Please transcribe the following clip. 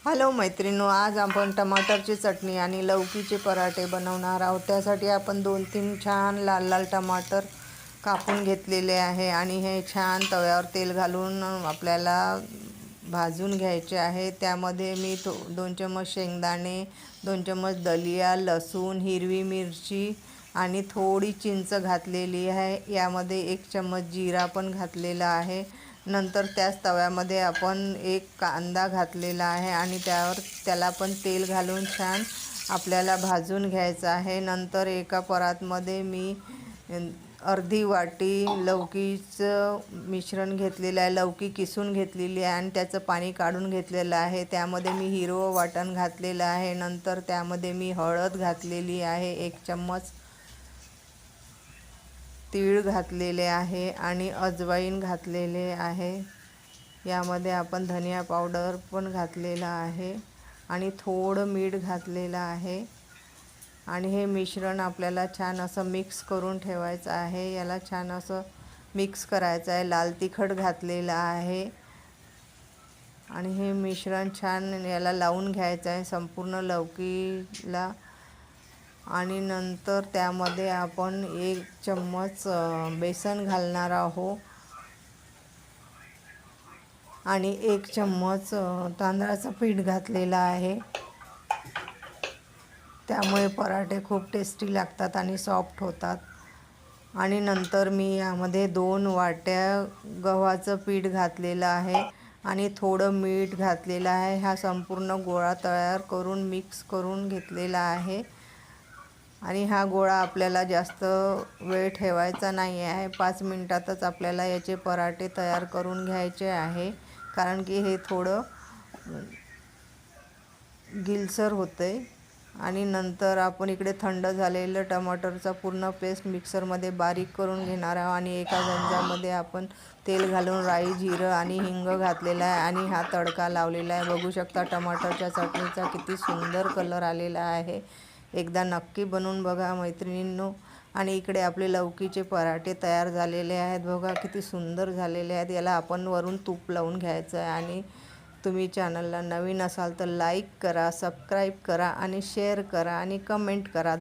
Hello मैत्रिणींनो, आज आपण टमाटरची चटणी आणि लौकीचे पराठे बनवणार आहोत। त्यासाठी आपण 2-3 छान लाल लाल टमाटर कापून घेतलेले आहे आणि हे छान तव्यावर तेल घालून आपल्याला भाजून घ्यायचे आहे। त्यामध्ये मी 2 चम्मच शेंगदाणे, 2 चम्मच दलिया, लसूण, हिरवी मिरची आणि थोडी चिंच घातलेली आहे। यामध्ये 1 चम्मच जिरा पण घातलेला आहे। नंतर त्याच तव्यामध्ये आपण 1 कांदा घातलेला आहे आणि त्याला पण तेल घालून छान आपल्याला भाजून घ्यायचं आहे। नंतर एका परातमध्ये मी अर्धी वाटी लौकीचं मिश्रण घेतलेलं आहे। लौकी किसून घेतलेली आहे आणि त्याचं पाणी काढून घेतलेलं आहे। त्यामध्ये मी हिरवं वाटण घातलेलं आहे। नंतर त्यामध्ये मी हळद घातलेली आहे, 1 चम्मच तीळ घातलेले आहे आणि अजवाईन घातलेले आहे। यामध्ये आपण धनिया पावडर पण घातलेला आहे आणि थोडं मीठ घातलेलं आहे आणि हे मिश्रण आपल्याला छान असं मिक्स करून ठेवायचं आहे। याला छान असं मिक्स करायचं आहे। लाल तिखट घातलेलं आहे आणि हे मिश्रण छान याला लावून घ्यायचं आहे संपूर्ण लौकीला। आणि नंतर त्यामध्ये आपण 1 चम्मच बेसन घालणार आहोत आणि 1 चम्मच तांदळाचं पीठ घातलेलं आहे। त्यामुळे पराठे खूप टेस्टी लागतात आणि सॉफ्ट होतात। आणि नंतर मी यामध्ये 2 वाट्या गव्हाचं पीठ घातलेलं आहे आणि थोडं मीठ घातलेलं आहे। हा संपूर्ण गोळा तयार करून मिक्स करून घेतलेला आहे आणि हा गोळा आपल्याला जास्त वेळ ठेवायचा नाही आहे। 5 मिनिटातच आपल्याला याचे पराठे तयार करून घ्यायचे आहे, कारण की हे थोडं गिलसर होते। आणि नंतर आपण इकडे थंड झालेलं टमाटरचा पूर्ण पेस्ट मिक्सरमध्ये बारीक करून घेणार आहोत आणि एका गंजामध्ये आपण तेल घालून राई, जिरं आणि हिंग घातलेला आहे आणि हा तडका लावलेला आहे। बघू शकता टमाटरच्या चटणीचा किती सुंदर कलर आलेला आहे। एकदा नक्की बनवून बघा मैत्रिणींनो। आणि इकडे आपले लौकीचे पराठे तयार झालेले आहेत। बघा किती सुंदर झालेले आहेत। याला आपण वरून तूप लावून घ्यायचं आहे। आणि तुम्ही चॅनलला नवीन असाल तर लाईक करा, सबस्क्राईब करा आणि शेअर करा आणि कमेंट करा।